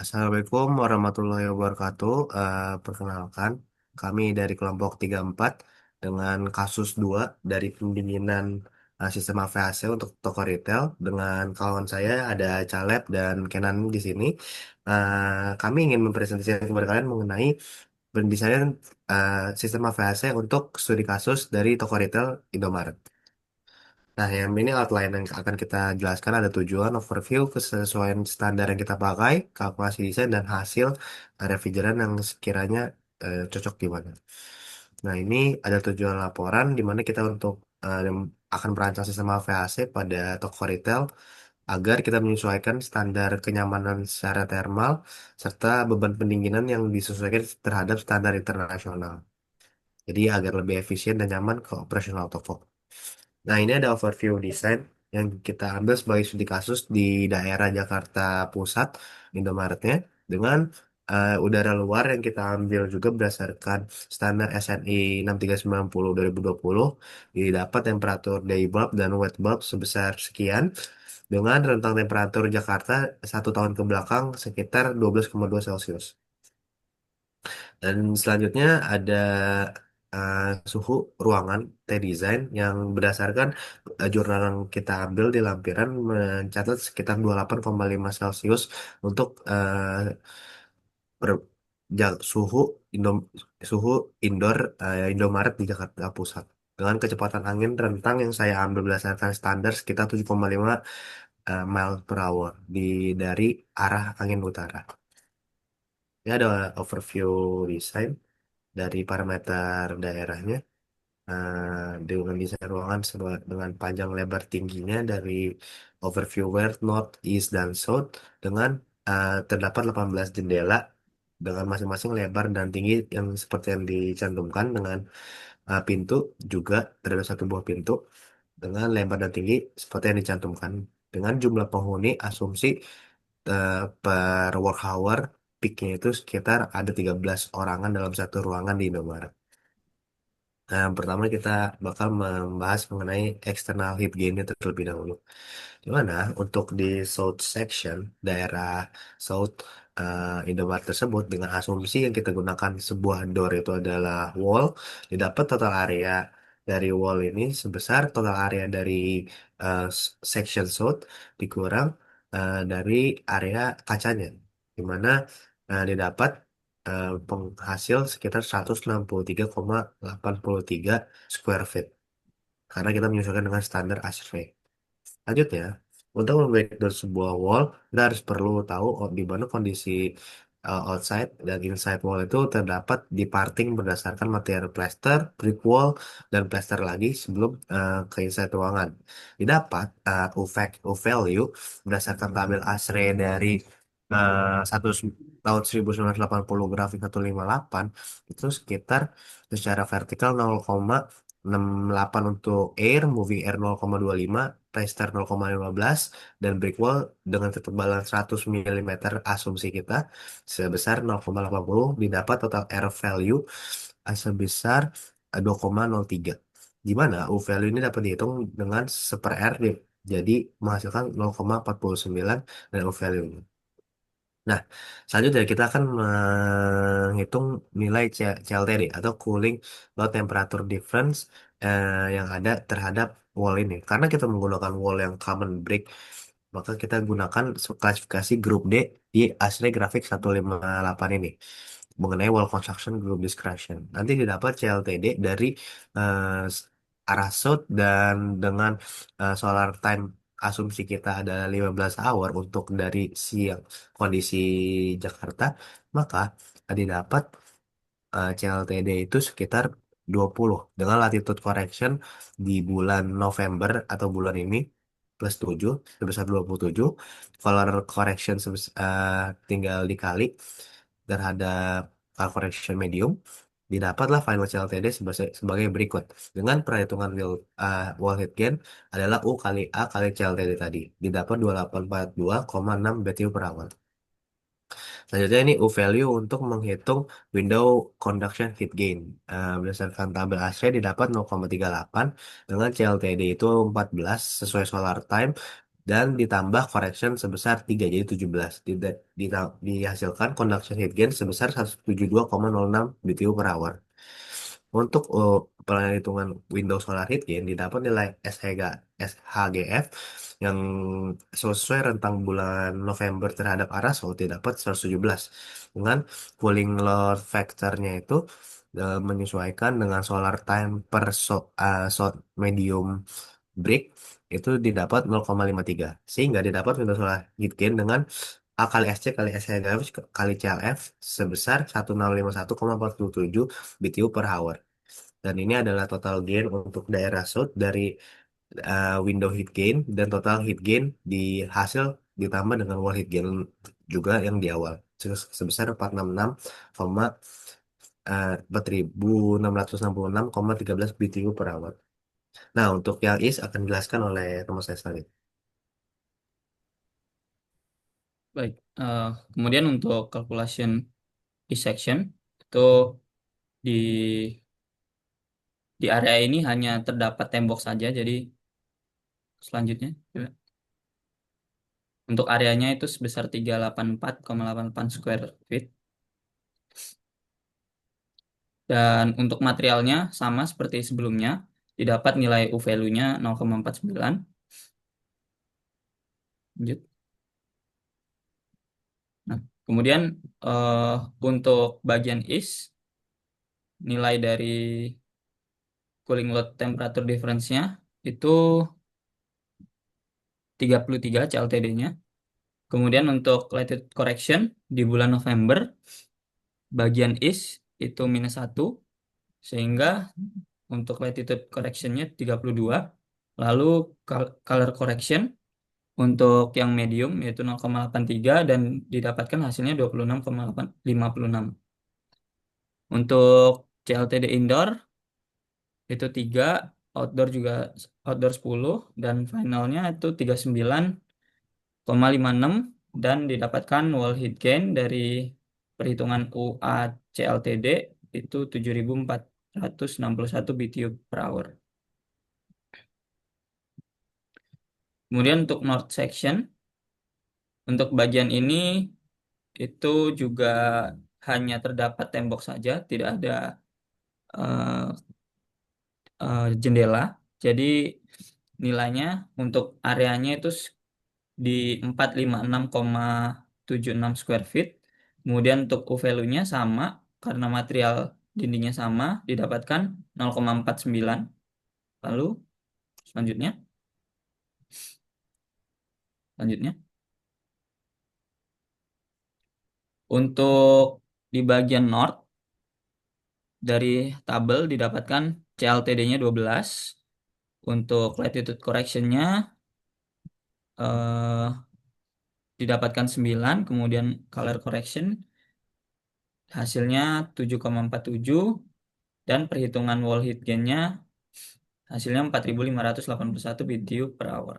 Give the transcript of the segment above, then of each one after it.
Assalamualaikum warahmatullahi wabarakatuh. Perkenalkan, kami dari kelompok 34 dengan kasus 2 dari pendinginan sistem AVAC untuk toko retail. Dengan kawan saya ada Caleb dan Kenan di sini. Kami ingin mempresentasikan kepada kalian mengenai pendesain sistem AVAC untuk studi kasus dari toko retail Indomaret. Nah, yang ini outline yang akan kita jelaskan ada tujuan, overview, kesesuaian standar yang kita pakai, kalkulasi desain, dan hasil refrigeran yang sekiranya cocok di mana. Nah, ini ada tujuan laporan di mana kita untuk akan merancang sistem VAC pada toko retail agar kita menyesuaikan standar kenyamanan secara thermal serta beban pendinginan yang disesuaikan terhadap standar internasional. Jadi agar lebih efisien dan nyaman ke operasional toko. Nah, ini ada overview desain yang kita ambil sebagai studi kasus di daerah Jakarta Pusat, Indomaretnya, dengan udara luar yang kita ambil juga berdasarkan standar SNI 6390 2020, didapat temperatur day bulb dan wet bulb sebesar sekian, dengan rentang temperatur Jakarta 1 tahun ke belakang sekitar 12,2 Celcius. Dan selanjutnya ada uh, suhu ruangan T-Design yang berdasarkan jurnal yang kita ambil di lampiran mencatat sekitar 28,5 Celcius untuk per- suhu Indo, suhu indoor Indomaret di Jakarta Pusat. Dengan kecepatan angin rentang yang saya ambil berdasarkan standar sekitar 7,5 mile per hour dari arah angin utara. Ini ada overview desain dari parameter daerahnya dengan desain ruangan dengan panjang lebar tingginya dari overview west, north, east, dan south dengan terdapat 18 jendela dengan masing-masing lebar dan tinggi yang seperti yang dicantumkan dengan pintu juga terdapat satu buah pintu dengan lebar dan tinggi seperti yang dicantumkan dengan jumlah penghuni asumsi per work hour peaknya itu sekitar ada 13 orangan dalam satu ruangan di Indomaret. Nah, yang pertama kita bakal membahas mengenai external heat gain-nya terlebih dahulu. Di mana untuk di south section, daerah south Indomaret tersebut dengan asumsi yang kita gunakan sebuah door itu adalah wall, didapat total area dari wall ini sebesar total area dari section south dikurang dari area kacanya, di mana didapat penghasil sekitar 163,83 square feet karena kita menyesuaikan dengan standar ASHRAE. Lanjutnya, untuk membreakdown sebuah wall, kita harus perlu tahu di mana kondisi outside dan inside wall itu terdapat di parting berdasarkan material plaster, brick wall, dan plaster lagi sebelum ke inside ruangan. Didapat U value berdasarkan tabel ASHRAE dari satu tahun 1980 grafik 158 itu sekitar secara vertikal 0,68 untuk air, moving air 0,25, plaster 0,15, dan brick wall dengan ketebalan 100 mm asumsi kita sebesar 0,80 didapat total air value sebesar 2,03. Di mana U value ini dapat dihitung dengan seper R jadi menghasilkan 0,49 dan U value. Nah, selanjutnya kita akan menghitung nilai CLTD atau Cooling Low Temperature Difference yang ada terhadap wall ini. Karena kita menggunakan wall yang common brick, maka kita gunakan klasifikasi grup D di ASRE grafik 158 ini mengenai wall construction group discretion. Nanti didapat CLTD dari eh, arah south dan dengan solar time asumsi kita ada 15 hour untuk dari siang kondisi Jakarta, maka didapat CLTD itu sekitar 20 dengan latitude correction di bulan November atau bulan ini plus 7 sebesar 27, color correction tinggal dikali terhadap color correction medium, didapatlah final CLTD sebagai berikut dengan perhitungan wall head gain adalah U kali A kali CLTD tadi didapat 2842,6 BTU per hour. Selanjutnya ini U value untuk menghitung window conduction heat gain. Berdasarkan tabel ASRE didapat 0,38 dengan CLTD itu 14 sesuai solar time dan ditambah correction sebesar 3 jadi 17. Dihasilkan conduction heat gain sebesar 172,06 BTU per hour. Untuk perhitungan Windows Solar Heat Gain didapat nilai SHGF yang sesuai rentang bulan November terhadap Araso didapat 117 dengan cooling load factor-nya itu menyesuaikan dengan solar time per shot medium break itu didapat 0,53 sehingga didapat Windows Solar Heat Gain dengan A kali SC kali SHGF kali CLF sebesar 1051,47 BTU per hour. Dan ini adalah total gain untuk daerah shoot dari window heat gain dan total heat gain di hasil ditambah dengan wall heat gain juga yang di awal sebesar 466,13 BTU per hour. Nah, untuk yang is akan dijelaskan oleh teman saya sekali. Baik. Kemudian untuk calculation dissection itu di di area ini hanya terdapat tembok saja. Jadi selanjutnya coba. Untuk areanya itu sebesar 384,88 square feet. Dan untuk materialnya sama seperti sebelumnya, didapat nilai U value-nya 0,49. Lanjut. Nah, kemudian eh, untuk bagian is, nilai dari cooling load temperature difference-nya itu 33 CLTD-nya. Kemudian untuk latitude correction di bulan November, bagian is itu -1, sehingga untuk latitude correction-nya 32. Lalu color correction untuk yang medium yaitu 0,83 dan didapatkan hasilnya 26,56. Untuk CLTD indoor itu 3, outdoor juga outdoor 10 dan finalnya itu 39,56 dan didapatkan wall heat gain dari perhitungan UA CLTD itu 7.461 BTU per hour. Kemudian untuk north section, untuk bagian ini itu juga hanya terdapat tembok saja, tidak ada eh, jendela. Jadi nilainya untuk areanya itu di 456,76 square feet. Kemudian untuk U value-nya sama karena material dindingnya sama didapatkan 0,49. Lalu selanjutnya, selanjutnya untuk di bagian north dari tabel didapatkan CLTD-nya 12. Untuk latitude correction-nya eh, didapatkan 9, kemudian color correction hasilnya 7,47 dan perhitungan wall heat gain-nya hasilnya 4.581 BTU per hour.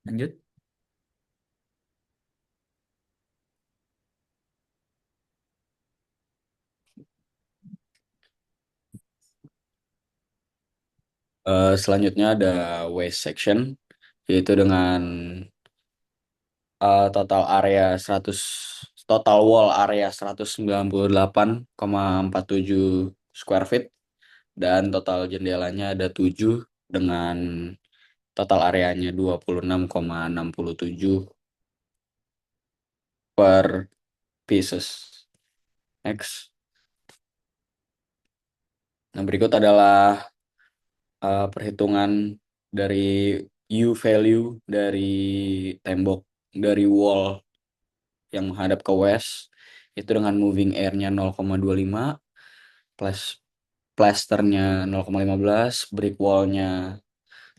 Lanjut. Selanjutnya ada waste section, yaitu dengan total wall area 198,47 square feet dan total jendelanya ada 7 dengan total areanya 26,67 per pieces. Next. Nah, berikut adalah perhitungan dari U value dari tembok dari wall yang menghadap ke west itu dengan moving air-nya 0,25, plus plasternya 0,15, brick wall-nya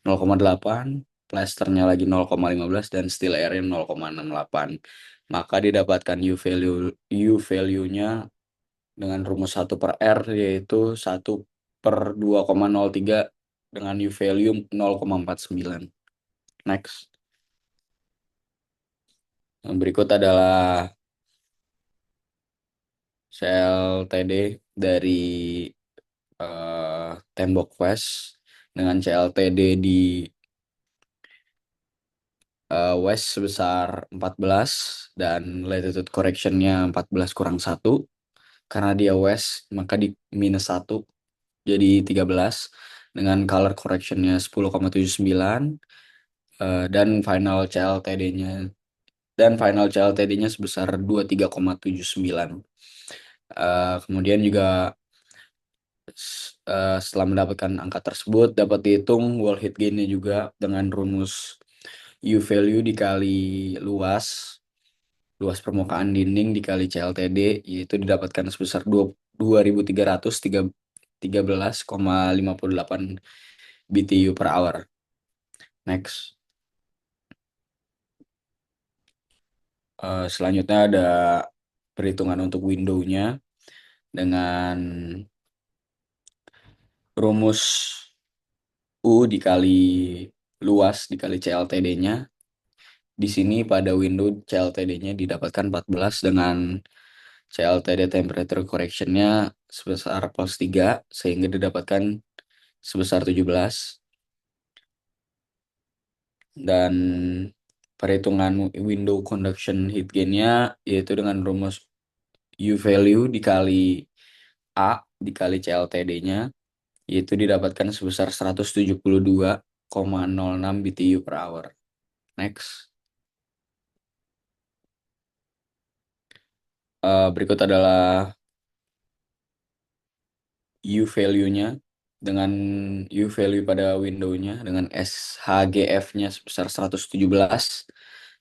0,8, plasternya lagi 0,15 dan steel air-nya 0,68. Maka didapatkan U value-nya dengan rumus 1 per R yaitu 1/2,03 dengan U value 0,49. Next. Yang berikut adalah CLTD dari tembok west dengan CLTD di West sebesar 14 dan latitude correctionnya 14 kurang 1. Karena dia West maka di -1 jadi 13 dengan color correctionnya 10,79 dan final CLTD-nya sebesar 23,79. Kemudian juga setelah mendapatkan angka tersebut dapat dihitung wall hit gain-nya juga dengan rumus U value dikali luas permukaan dinding dikali CLTD, yaitu didapatkan sebesar 2313,58 BTU per hour. Next. Selanjutnya ada perhitungan untuk window-nya dengan rumus U dikali luas dikali CLTD-nya. Di sini pada window CLTD-nya didapatkan 14 dengan CLTD temperature correction-nya sebesar +3 sehingga didapatkan sebesar 17. Dan perhitungan window conduction heat gain-nya yaitu dengan rumus U value dikali A dikali CLTD-nya yaitu didapatkan sebesar 172,06 BTU per hour. Next. Berikut adalah U value-nya dengan U value pada window-nya dengan SHGF-nya sebesar 117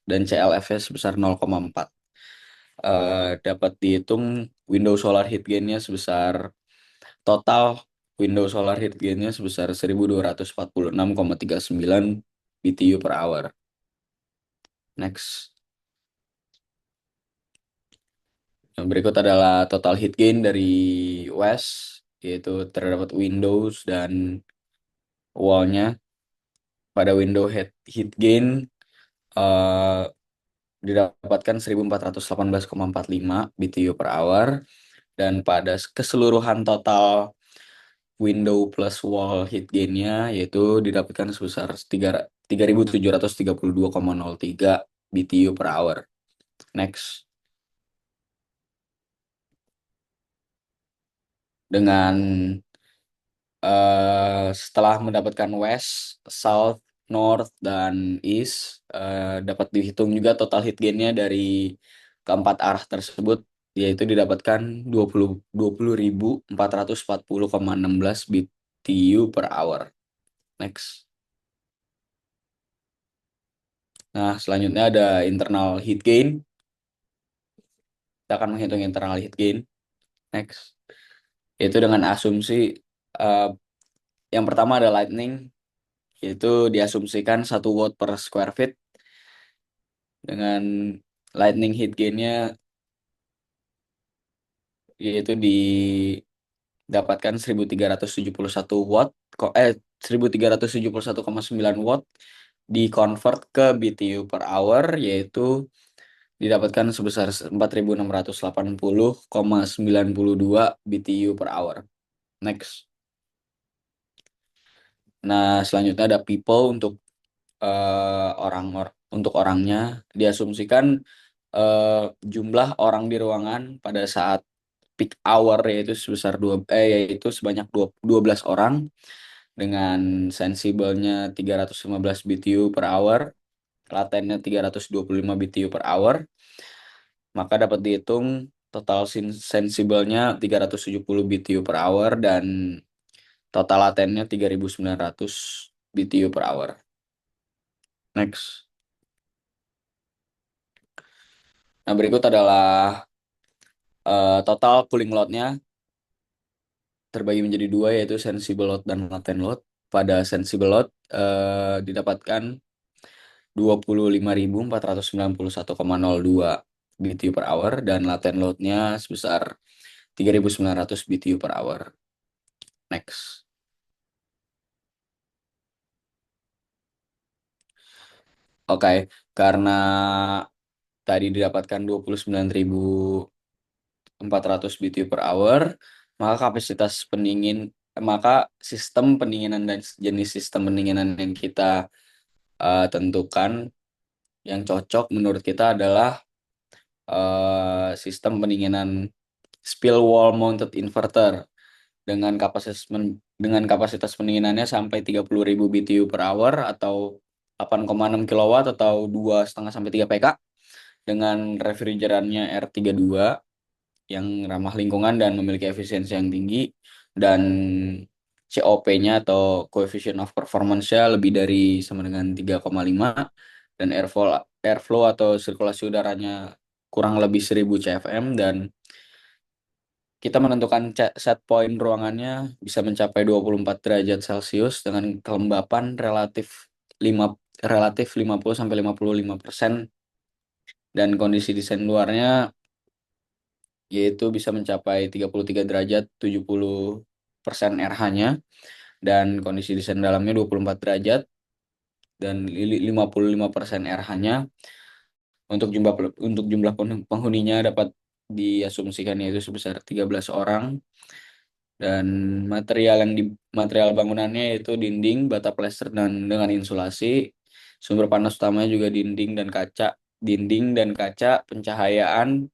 dan CLF-nya sebesar 0,4. Dapat dihitung window solar heat gain-nya sebesar total window solar heat gain-nya sebesar 1246,39 BTU per hour. Next. Yang berikut adalah total heat gain dari West, yaitu terdapat windows dan wall-nya. Pada window heat gain eh, didapatkan 1418,45 BTU per hour dan pada keseluruhan total window plus wall heat gain-nya yaitu didapatkan sebesar 3732,03 BTU per hour. Next. Dengan setelah mendapatkan west, south, north, dan east, dapat dihitung juga total heat gain-nya dari keempat arah tersebut, yaitu didapatkan 20.440,16 BTU per hour. Next. Nah, selanjutnya ada internal heat gain. Kita akan menghitung internal heat gain. Next. Yaitu dengan asumsi yang pertama ada lightning, yaitu diasumsikan 1 watt per square feet dengan lightning heat gain-nya yaitu didapatkan 1371 watt 1371,9 watt di convert ke BTU per hour yaitu didapatkan sebesar 4680,92 BTU per hour. Next. Nah, selanjutnya ada people untuk untuk orangnya diasumsikan jumlah orang di ruangan pada saat peak hour yaitu sebanyak 12 orang dengan sensibelnya 315 BTU per hour, latennya 325 BTU per hour. Maka dapat dihitung total sensibelnya 370 BTU per hour dan total latennya 3900 BTU per hour. Next. Nah, berikut adalah total cooling load-nya terbagi menjadi dua yaitu sensible load dan latent load. Pada sensible load didapatkan 25.491,02 BTU per hour dan latent load-nya sebesar 3.900 BTU per hour. Next. Oke, karena tadi didapatkan 29.400 BTU per hour, maka kapasitas pendingin maka sistem pendinginan dan jenis sistem pendinginan yang kita tentukan yang cocok menurut kita adalah sistem pendinginan spill wall mounted inverter dengan kapasitas pendinginannya sampai 30.000 BTU per hour atau 8,6 kW atau 2,5 sampai 3 PK dengan refrigerannya R32 yang ramah lingkungan dan memiliki efisiensi yang tinggi dan COP-nya atau coefficient of performance-nya lebih dari sama dengan 3,5 dan airflow atau sirkulasi udaranya kurang lebih 1000 CFM dan kita menentukan set point ruangannya bisa mencapai 24 derajat Celcius dengan kelembapan relatif 50 sampai 55% dan kondisi desain luarnya yaitu bisa mencapai 33 derajat 70% RH-nya dan kondisi desain dalamnya 24 derajat dan 55% RH-nya. Untuk jumlah penghuninya dapat diasumsikan yaitu sebesar 13 orang dan material bangunannya yaitu dinding, bata plester dan dengan insulasi. Sumber panas utamanya juga dinding dan kaca, pencahayaan,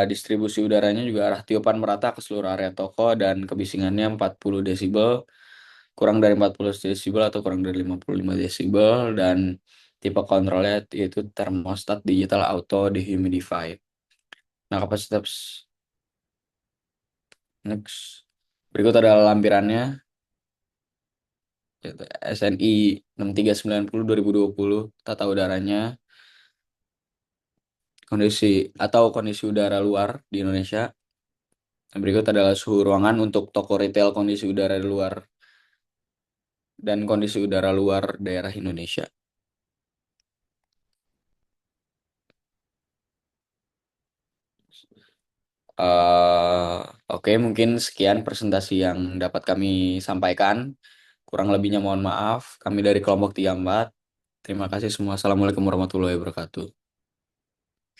distribusi udaranya juga arah tiupan merata ke seluruh area toko dan kebisingannya 40 desibel, kurang dari 40 desibel atau kurang dari 55 desibel dan tipe kontrolnya yaitu thermostat digital auto dehumidify. Nah, kapasitas next berikut adalah lampirannya yaitu SNI 6390 2020 tata udaranya kondisi udara luar di Indonesia. Berikut adalah suhu ruangan untuk toko retail kondisi udara luar dan kondisi udara luar daerah Indonesia. Oke, mungkin sekian presentasi yang dapat kami sampaikan. Kurang lebihnya mohon maaf. Kami dari kelompok 34. Terima kasih semua. Assalamualaikum warahmatullahi wabarakatuh.